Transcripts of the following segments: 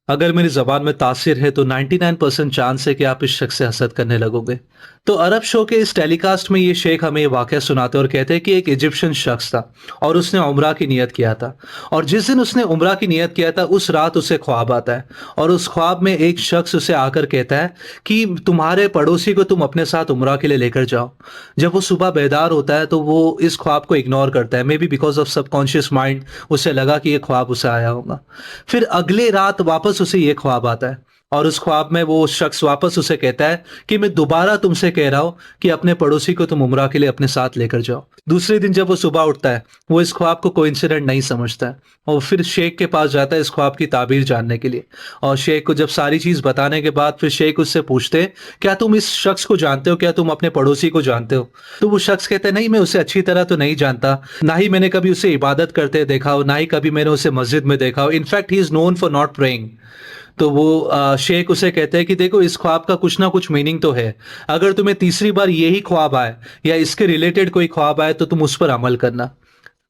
अगर मेरी ज़बान में तासिर है तो 99% चांस है कि आप इस शख्स से हसद करने लगोगे। तो अरब शो के इस टेलीकास्ट में ये शेख हमें ये वाक़या सुनाते हैं और कहते हैं कि एक इजिप्शियन शख्स था और उसने उम्रा की नियत किया था। और जिस दिन उसने उम्रा की नियत किया था उस रात उसे ख्वाब आता है और उस ख्वाब में एक शख्स उसे आकर कहता है कि तुम्हारे पड़ोसी को तुम अपने साथ उम्रा के लिए लेकर जाओ। जब वो सुबह बेदार होता है तो वो इस ख्वाब को इग्नोर करता है, may be because of subconscious mind उसे लगा कि ये ख्वाब उसे आया होगा। फिर अगले रात वापस उसे ये ख्वाब आता है और उस ख्वाब में वो शख्स वापस उसे कहता है कि मैं दोबारा तुमसे कह रहा हूं कि अपने पड़ोसी को तुम उम्रा के लिए अपने साथ लेकर जाओ। दूसरे दिन जब वो सुबह उठता है वो इस ख्वाब को कोइंसिडेंट नहीं समझता है और फिर शेख के पास जाता है इस ख्वाब की ताबीर जानने के लिए। और शेख को जब सारी चीज बताने के बाद फिर शेख उससे पूछते हैं, क्या तुम इस शख्स को जानते हो, क्या तुम अपने पड़ोसी को जानते हो? तो वो शख्स कहते हैं, नहीं मैं उसे अच्छी तरह तो नहीं जानता, ना ही मैंने कभी उसे इबादत करते देखा हो, ना ही कभी मैंने उसे मस्जिद में देखा हो। In fact he is known for not praying. तो वो शेख उसे कहते हैं कि देखो इस ख्वाब का कुछ ना कुछ मीनिंग तो है। अगर तुम्हें तीसरी बार यही ख्वाब आए या इसके रिलेटेड कोई ख्वाब आए तो तुम उस पर अमल करना।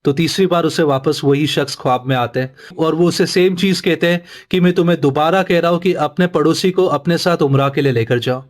तो तीसरी बार उसे वापस वही शख्स ख्वाब में आते हैं और वो उसे सेम चीज कहते हैं कि मैं तुम्हें दोबारा कह रहा हूं कि अपने पड़ोसी को अपने साथ उम्रा के लिए लेकर जाओ।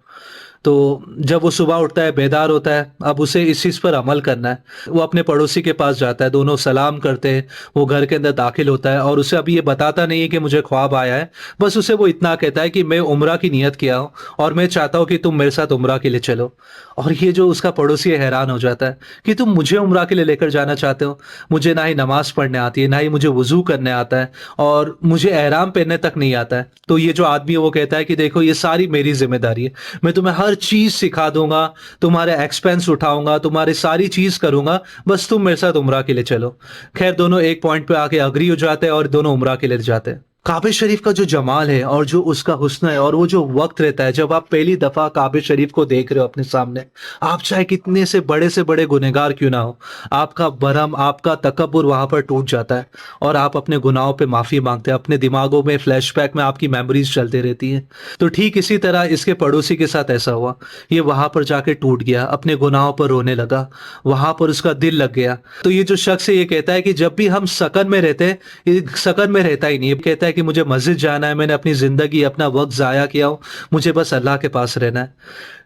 तो जब वो सुबह उठता है, बेदार होता है, अब उसे इस चीज़ पर अमल करना है। वो अपने पड़ोसी के पास जाता है, दोनों सलाम करते हैं, वो घर के अंदर दाखिल होता है और उसे अभी ये बताता नहीं है कि मुझे ख्वाब आया है। बस उसे वो इतना कहता है कि मैं उम्रा की नियत किया हूँ और मैं चाहता हूँ कि तुम मेरे साथ उम्रा के लिए चलो। और ये जो उसका पड़ोसी है हैरान हो जाता है कि तुम मुझे उम्रा के लिए लेकर जाना चाहते हो? मुझे ना ही नमाज़ पढ़ने आती है, ना ही मुझे वुज़ू करने आता है और मुझे एहराम पहनने तक नहीं आता है। तो ये जो आदमी है वो कहता है कि देखो ये सारी मेरी ज़िम्मेदारी है। मैं तुम्हें हर चीज़ सिखा दूँगा, तुम्हारे एक्सपेंस उठाऊँगा, तुम्हारी सारी चीज़ करूँगा, बस तुम मेरे साथ उम्रा के लिए चलो। ख़ैर दोनों एक पॉइंट पे आके एग्री हो जाते हैं और दोनों उम्रा के लिए जाते हैं। काबे शरीफ का जो जमाल है और जो उसका हुस्न है और वो जो वक़्त रहता है जब आप पहली दफ़ा काबे शरीफ को देख रहे हो अपने सामने, आप चाहे कितने से बड़े गुनहगार क्यों ना हो, आपका भरम, आपका तकब्बुर वहाँ पर टूट जाता है और आप अपने गुनाहों पे माफ़ी माँगते हैं। अपने दिमागों में फ्लैशबैक में आपकी मेमोरीज़ चलती रहती हैं। तो ठीक इसी तरह इसके पड़ोसी के साथ ऐसा हुआ। ये वहाँ पर जाके टूट गया, अपने गुनाहों पर रोने लगा, वहाँ पर उसका दिल लग गया। तो ये जो शख्स है ये कहता है कि जब भी हम सकन में रहते हैं, ये सकन में रहता ही नहीं। ये कहता है कि मुझे मस्जिद जाना है, मैंने अपनी ज़िंदगी, अपना वक़्त ज़ाया किया हो, मुझे बस अल्लाह के पास रहना है।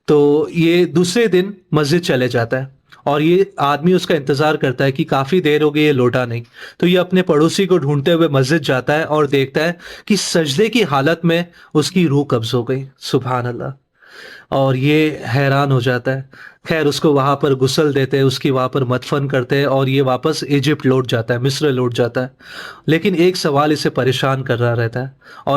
तो ये दूसरे दिन मस्जिद चले जाता है और ये आदमी उसका इंतज़ार करता है कि काफ़ी देर हो गई ये लौटा नहीं। तो ये अपने पड़ोसी को ढूँढते हुए मस्जिद जाता है और देखता है कि सजदे की हालत में उसकी रूह कब्ज़ हो गई। सुभान अल्लाह! और ये हैरान हो जाता है। ख़ैर उसको वहाँ पर गुस्ल देते हैं, उसकी वहाँ पर मदफ़न करते हैं और ये वापस इजिप्ट लौट जाता है, मिस्र लौट जाता है। लेकिन एक सवाल इसे परेशान कर रहा रहता है और